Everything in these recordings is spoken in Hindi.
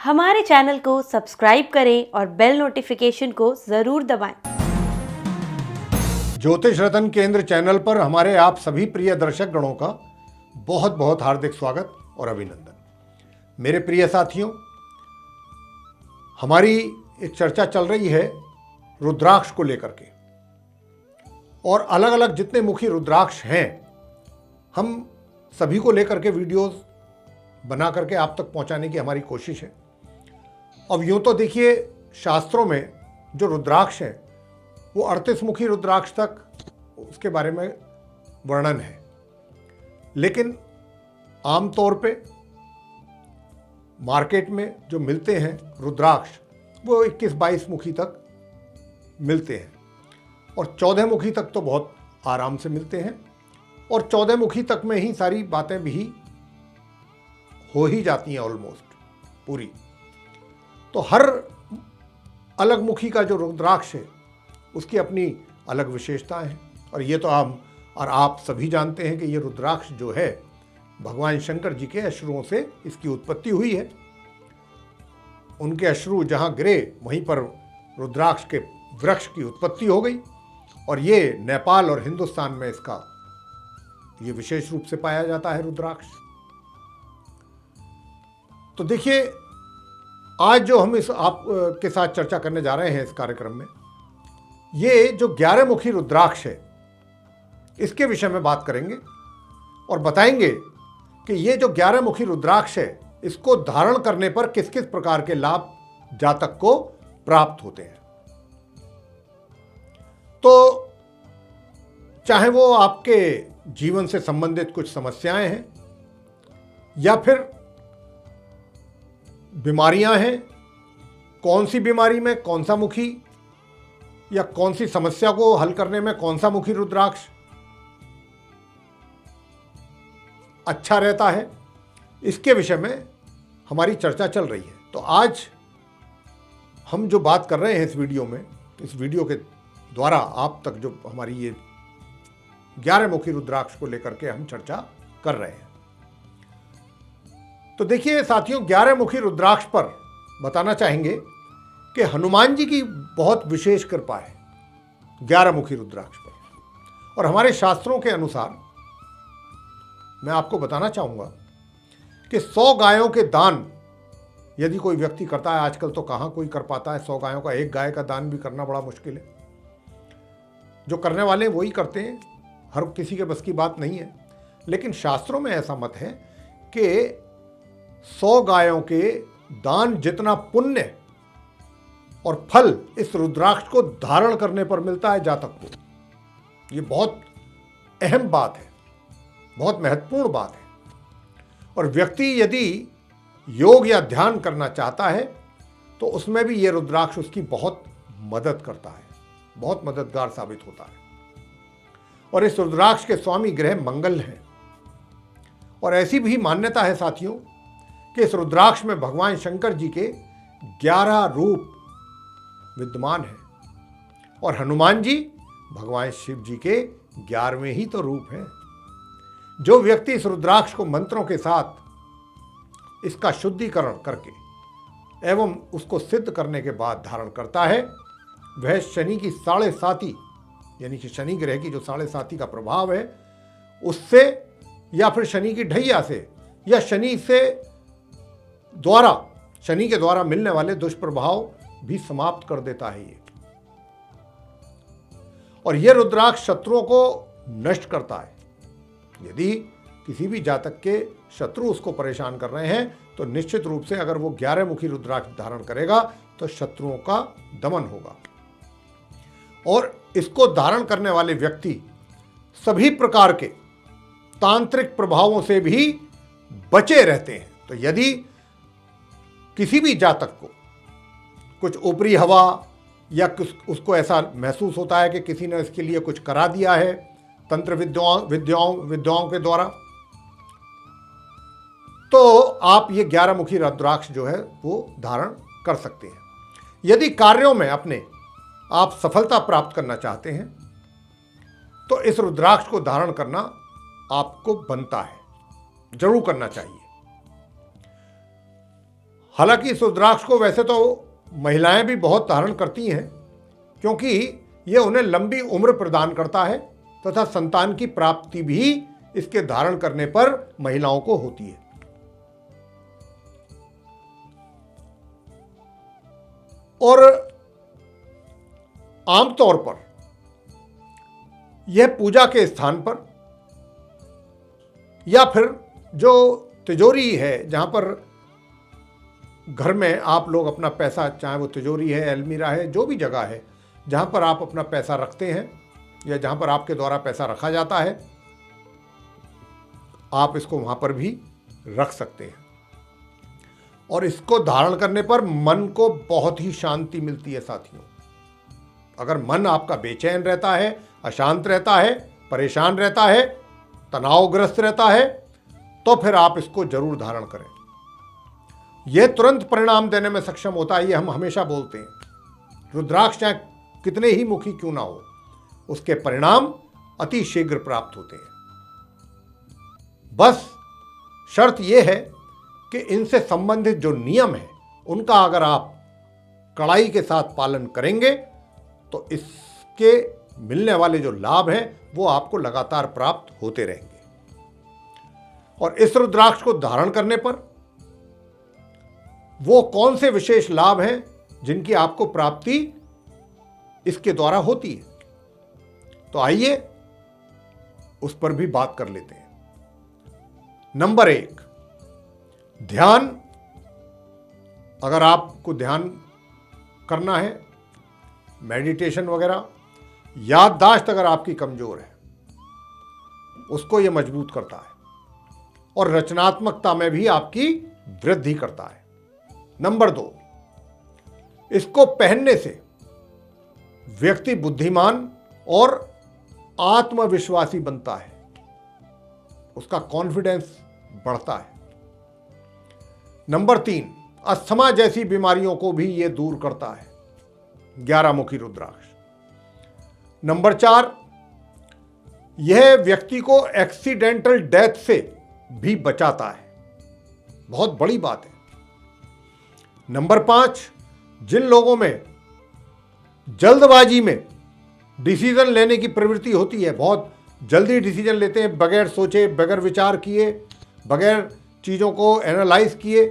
हमारे चैनल को सब्सक्राइब करें और बेल नोटिफिकेशन को ज़रूर दबाएं। ज्योतिष रतन केंद्र चैनल पर हमारे आप सभी प्रिय दर्शक गणों का बहुत बहुत हार्दिक स्वागत और अभिनंदन। मेरे प्रिय साथियों, हमारी एक चर्चा चल रही है रुद्राक्ष को लेकर के, और अलग अलग जितने मुखी रुद्राक्ष हैं हम सभी को लेकर के वीडियोस बना करके आप तक पहुंचाने की हमारी कोशिश है। अब यूं तो देखिए, शास्त्रों में जो रुद्राक्ष है वो 38 मुखी रुद्राक्ष तक उसके बारे में वर्णन है, लेकिन आमतौर पे मार्केट में जो मिलते हैं रुद्राक्ष वो 21-22 मुखी तक मिलते हैं, और 14 मुखी तक तो बहुत आराम से मिलते हैं, और 14 मुखी तक में ही सारी बातें भी हो ही जाती हैं ऑलमोस्ट पूरी। तो हर अलग मुखी का जो रुद्राक्ष है उसकी अपनी अलग विशेषताएं हैं, और ये तो हम और आप सभी जानते हैं कि ये रुद्राक्ष जो है भगवान शंकर जी के अश्रुओं से इसकी उत्पत्ति हुई है। उनके अश्रु जहाँ गिरे वहीं पर रुद्राक्ष के वृक्ष की उत्पत्ति हो गई, और ये नेपाल और हिंदुस्तान में इसका ये विशेष रूप से पाया जाता है रुद्राक्ष। तो देखिए, आज जो हम इस आप के साथ चर्चा करने जा रहे हैं इस कार्यक्रम में, ये जो 11 मुखी रुद्राक्ष है इसके विषय में बात करेंगे और बताएंगे कि ये जो 11 मुखी रुद्राक्ष है इसको धारण करने पर किस किस प्रकार के लाभ जातक को प्राप्त होते हैं। तो चाहे वो आपके जीवन से संबंधित कुछ समस्याएं हैं या फिर बीमारियां हैं, कौन सी बीमारी में कौन सा मुखी या कौन सी समस्या को हल करने में कौन सा मुखी रुद्राक्ष अच्छा रहता है, इसके विषय में हमारी चर्चा चल रही है। तो आज हम जो बात कर रहे हैं इस वीडियो में, इस वीडियो के द्वारा आप तक जो हमारी ये 11 मुखी रुद्राक्ष को लेकर के हम चर्चा कर रहे हैं। तो देखिए साथियों, 11 मुखी रुद्राक्ष पर बताना चाहेंगे कि हनुमान जी की बहुत विशेष कृपा है 11 मुखी रुद्राक्ष पर, और हमारे शास्त्रों के अनुसार मैं आपको बताना चाहूँगा कि 100 गायों के दान यदि कोई व्यक्ति करता है, आजकल तो कहाँ कोई कर पाता है 100 गायों का, एक गाय का दान भी करना बड़ा मुश्किल है। जो करने वाले वही करते हैं, हर किसी के बस की बात नहीं है, लेकिन शास्त्रों में ऐसा मत है कि 100 गायों के दान जितना पुण्य और फल इस रुद्राक्ष को धारण करने पर मिलता है जातक को। ये बहुत अहम बात है, बहुत महत्वपूर्ण बात है। और व्यक्ति यदि योग या ध्यान करना चाहता है तो उसमें भी ये रुद्राक्ष उसकी बहुत मदद करता है, बहुत मददगार साबित होता है। और इस रुद्राक्ष के स्वामी ग्रह मंगल हैं, और ऐसी भी मान्यता है साथियों कि इस रुद्राक्ष में भगवान शंकर जी के 11 रूप विद्यमान हैं, और हनुमान जी भगवान शिव जी के 11वें ही तो रूप हैं। जो व्यक्ति इस रुद्राक्ष को मंत्रों के साथ इसका शुद्धिकरण करके एवं उसको सिद्ध करने के बाद धारण करता है, वह शनि की 7.5 यानी कि शनि ग्रह की जो 7.5 का प्रभाव है उससे, या फिर शनि की ढैया से, या शनि के द्वारा मिलने वाले दुष्प्रभाव भी समाप्त कर देता है ये। और यह रुद्राक्ष शत्रुओं को नष्ट करता है। यदि किसी भी जातक के शत्रु उसको परेशान कर रहे हैं तो निश्चित रूप से अगर वो 11 मुखी रुद्राक्ष धारण करेगा तो शत्रुओं का दमन होगा। और इसको धारण करने वाले व्यक्ति सभी प्रकार के तांत्रिक प्रभावों से भी बचे रहते हैं। तो यदि किसी भी जातक को कुछ ऊपरी हवा या उसको ऐसा महसूस होता है कि किसी ने इसके लिए कुछ करा दिया है तंत्र विद्याओं के द्वारा, तो आप ये 11 मुखी रुद्राक्ष जो है वो धारण कर सकते हैं। यदि कार्यों में अपने आप सफलता प्राप्त करना चाहते हैं तो इस रुद्राक्ष को धारण करना आपको बनता है, जरूर करना चाहिए। हालांकि इस रुद्राक्ष को वैसे तो महिलाएं भी बहुत धारण करती हैं, क्योंकि ये उन्हें लंबी उम्र प्रदान करता है तथा संतान की प्राप्ति भी इसके धारण करने पर महिलाओं को होती है। और आमतौर पर यह पूजा के स्थान पर या फिर जो तिजोरी है, जहां पर घर में आप लोग अपना पैसा, चाहे वो तिजोरी है, अलमीरा है, जो भी जगह है जहां पर आप अपना पैसा रखते हैं या जहां पर आपके द्वारा पैसा रखा जाता है, आप इसको वहां पर भी रख सकते हैं। और इसको धारण करने पर मन को बहुत ही शांति मिलती है साथियों। अगर मन आपका बेचैन रहता है, अशांत रहता है, परेशान रहता है, तनावग्रस्त रहता है, तो फिर आप इसको जरूर धारण करें। यह तुरंत परिणाम देने में सक्षम होता है, ये हम हमेशा बोलते हैं। रुद्राक्ष चाहे कितने ही मुखी क्यों ना हो, उसके परिणाम अति शीघ्र प्राप्त होते हैं। बस शर्त यह है कि इनसे संबंधित जो नियम है उनका अगर आप कड़ाई के साथ पालन करेंगे तो इसके मिलने वाले जो लाभ हैं वो आपको लगातार प्राप्त होते रहेंगे। और इस रुद्राक्ष को धारण करने पर वो कौन से विशेष लाभ हैं जिनकी आपको प्राप्ति इसके द्वारा होती है, तो आइए उस पर भी बात कर लेते हैं। नंबर 1, ध्यान। अगर आपको ध्यान करना है, मेडिटेशन वगैरह, याददाश्त अगर आपकी कमजोर है, उसको यह मजबूत करता है और रचनात्मकता में भी आपकी वृद्धि करता है। नंबर 2, इसको पहनने से व्यक्ति बुद्धिमान और आत्मविश्वासी बनता है, उसका कॉन्फिडेंस बढ़ता है। नंबर 3, अस्थमा जैसी बीमारियों को भी यह दूर करता है, 11 मुखी रुद्राक्ष। नंबर 4, यह व्यक्ति को एक्सीडेंटल डेथ से भी बचाता है, बहुत बड़ी बात है। नंबर 5, जिन लोगों में जल्दबाजी में डिसीजन लेने की प्रवृत्ति होती है, बहुत जल्दी डिसीजन लेते हैं, बगैर सोचे, बगैर विचार किए, बगैर चीज़ों को एनालाइज किए,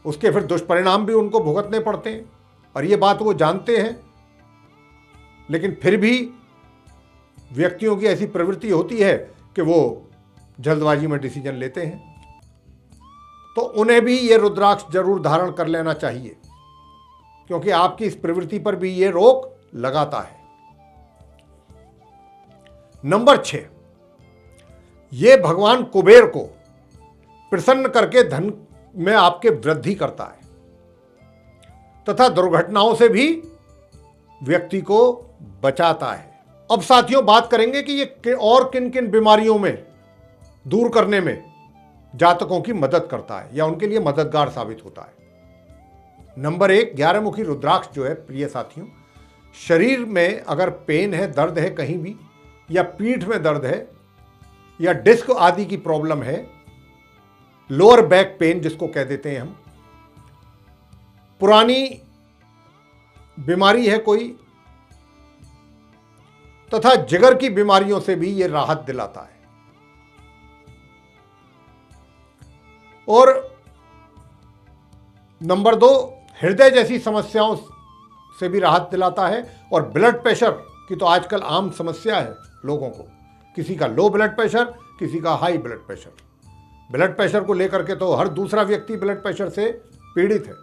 उसके फिर दुष्परिणाम भी उनको भुगतने पड़ते हैं और ये बात वो जानते हैं, लेकिन फिर भी व्यक्तियों की ऐसी प्रवृत्ति होती है कि वो जल्दबाजी में डिसीजन लेते हैं। तो उन्हें भी ये रुद्राक्ष जरूर धारण कर लेना चाहिए, क्योंकि आपकी इस प्रवृत्ति पर भी ये रोक लगाता है। नंबर 6, ये भगवान कुबेर को प्रसन्न करके धन में आपके वृद्धि करता है तथा दुर्घटनाओं से भी व्यक्ति को बचाता है। अब साथियों बात करेंगे कि ये और किन किन बीमारियों में दूर करने में जातकों की मदद करता है या उनके लिए मददगार साबित होता है। नंबर 1, 11 मुखी रुद्राक्ष जो है प्रिय साथियों, शरीर में अगर पेन है, दर्द है कहीं भी, या पीठ में दर्द है, या डिस्क आदि की प्रॉब्लम है, लोअर बैक पेन जिसको कह देते हैं हम, पुरानी बीमारी है कोई, तथा जिगर की बीमारियों से भी यह राहत दिलाता है। और नंबर 2, हृदय जैसी समस्याओं से भी राहत दिलाता है। और ब्लड प्रेशर की तो आजकल आम समस्या है लोगों को, किसी का लो ब्लड प्रेशर, किसी का high blood pressure. Blood pressure को लेकर के तो हर दूसरा व्यक्ति ब्लड प्रेशर से पीड़ित है।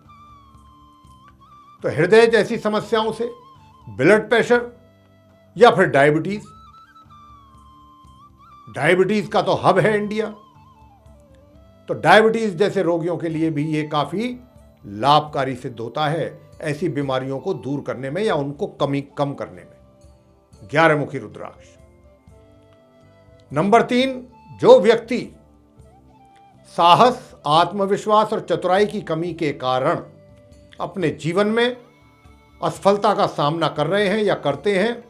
तो हृदय जैसी समस्याओं से, ब्लड प्रेशर या फिर डायबिटीज, डायबिटीज का तो हब है इंडिया, तो डायबिटीज जैसे रोगियों के लिए भी ये काफी लाभकारी सिद्ध होता है ऐसी बीमारियों को दूर करने में या उनको कम करने में। 11 मुखी रुद्राक्ष। नंबर 3, जो व्यक्ति साहस, आत्मविश्वास और चतुराई की कमी के कारण अपने जीवन में असफलता का सामना कर रहे हैं या करते हैं,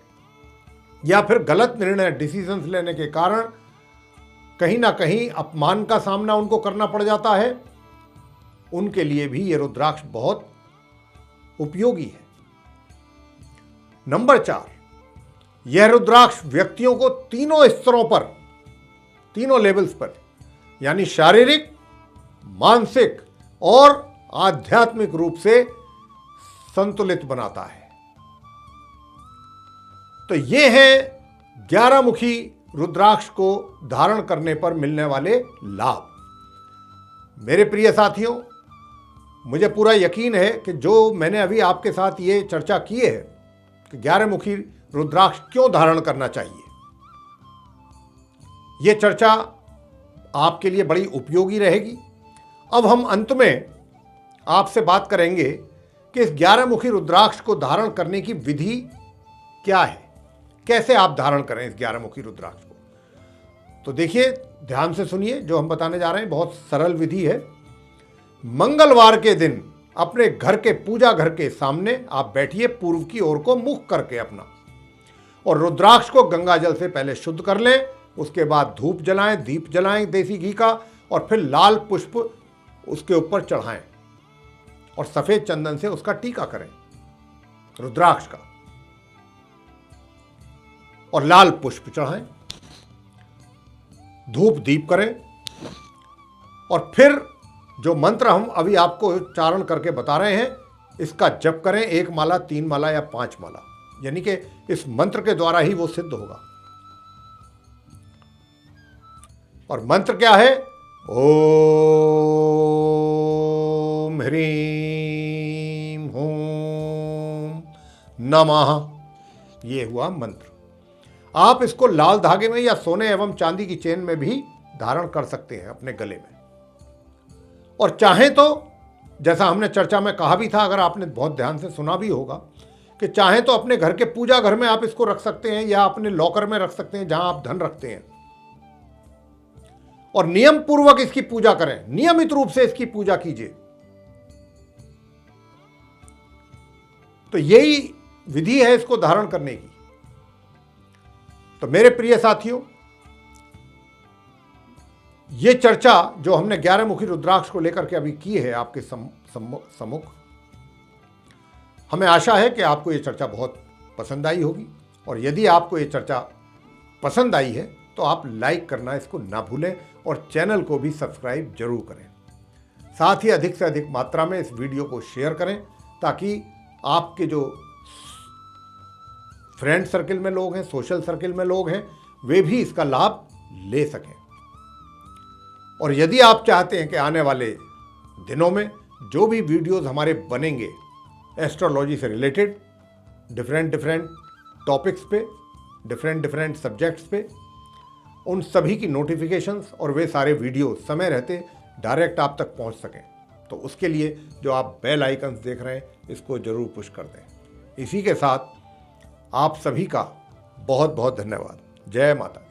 या फिर गलत निर्णय, डिसीजंस लेने के कारण कहीं ना कहीं अपमान का सामना उनको करना पड़ जाता है, उनके लिए भी ये रुद्राक्ष बहुत उपयोगी है। नंबर 4, यह रुद्राक्ष व्यक्तियों को तीनों स्तरों पर, तीनों लेवल्स पर, यानी शारीरिक, मानसिक और आध्यात्मिक रूप से संतुलित बनाता है। तो ये हैं 11 मुखी रुद्राक्ष को धारण करने पर मिलने वाले लाभ। मेरे प्रिय साथियों, मुझे पूरा यकीन है कि जो मैंने अभी आपके साथ ये चर्चा की है कि 11 मुखी रुद्राक्ष क्यों धारण करना चाहिए, ये चर्चा आपके लिए बड़ी उपयोगी रहेगी। अब हम अंत में आपसे बात करेंगे कि इस 11 मुखी रुद्राक्ष को धारण करने की विधि क्या है, कैसे आप धारण करें इस 11 मुखी रुद्राक्ष को। तो देखिए, ध्यान से सुनिए, जो हम बताने जा रहे हैं बहुत सरल विधि है। मंगलवार के दिन अपने घर के पूजा घर के सामने आप बैठिए, पूर्व की ओर को मुख करके अपना, और रुद्राक्ष को गंगा जल से पहले शुद्ध कर लें। उसके बाद धूप जलाएं, दीप जलाएं देसी घी का, और फिर लाल पुष्प उसके ऊपर चढ़ाएं और सफेद चंदन से उसका टीका करें रुद्राक्ष का, और लाल पुष्प चढ़ाएं, धूप दीप करें, और फिर जो मंत्र हम अभी आपको उच्चारण करके बता रहे हैं इसका जप करें। 1 माला, 3 माला या 5 माला, यानी कि इस मंत्र के द्वारा ही वो सिद्ध होगा। और मंत्र क्या है? ओम ह्रीं हूं नमः, ये हुआ मंत्र। आप इसको लाल धागे में या सोने एवं चांदी की चेन में भी धारण कर सकते हैं अपने गले में। और चाहें तो, जैसा हमने चर्चा में कहा भी था, अगर आपने बहुत ध्यान से सुना भी होगा, कि चाहें तो अपने घर के पूजा घर में आप इसको रख सकते हैं या अपने लॉकर में रख सकते हैं जहां आप धन रखते हैं, और नियम पूर्वक इसकी पूजा करें, नियमित रूप से इसकी पूजा कीजिए। तो यही विधि है इसको धारण करने की। तो मेरे प्रिय साथियों, ये चर्चा जो हमने 11 मुखी रुद्राक्ष को लेकर के अभी की है आपके सम्मुख, हमें आशा है कि आपको ये चर्चा बहुत पसंद आई होगी। और यदि आपको ये चर्चा पसंद आई है तो आप लाइक करना इसको ना भूलें, और चैनल को भी सब्सक्राइब जरूर करें। साथ ही अधिक से अधिक मात्रा में इस वीडियो को शेयर करें, ताकि आपके जो फ्रेंड सर्किल में लोग हैं, सोशल सर्किल में लोग हैं, वे भी इसका लाभ ले सकें। और यदि आप चाहते हैं कि आने वाले दिनों में जो भी वीडियोस हमारे बनेंगे एस्ट्रोलॉजी से रिलेटेड, डिफरेंट टॉपिक्स पे, डिफरेंट सब्जेक्ट्स पे, उन सभी की नोटिफिकेशंस और वे सारे वीडियो समय रहते डायरेक्ट आप तक पहुंच सकें, तो उसके लिए जो आप बेल आइकन्स देख रहे हैं इसको जरूर पुश कर दें। इसी के साथ आप सभी का बहुत बहुत धन्यवाद। जय माता।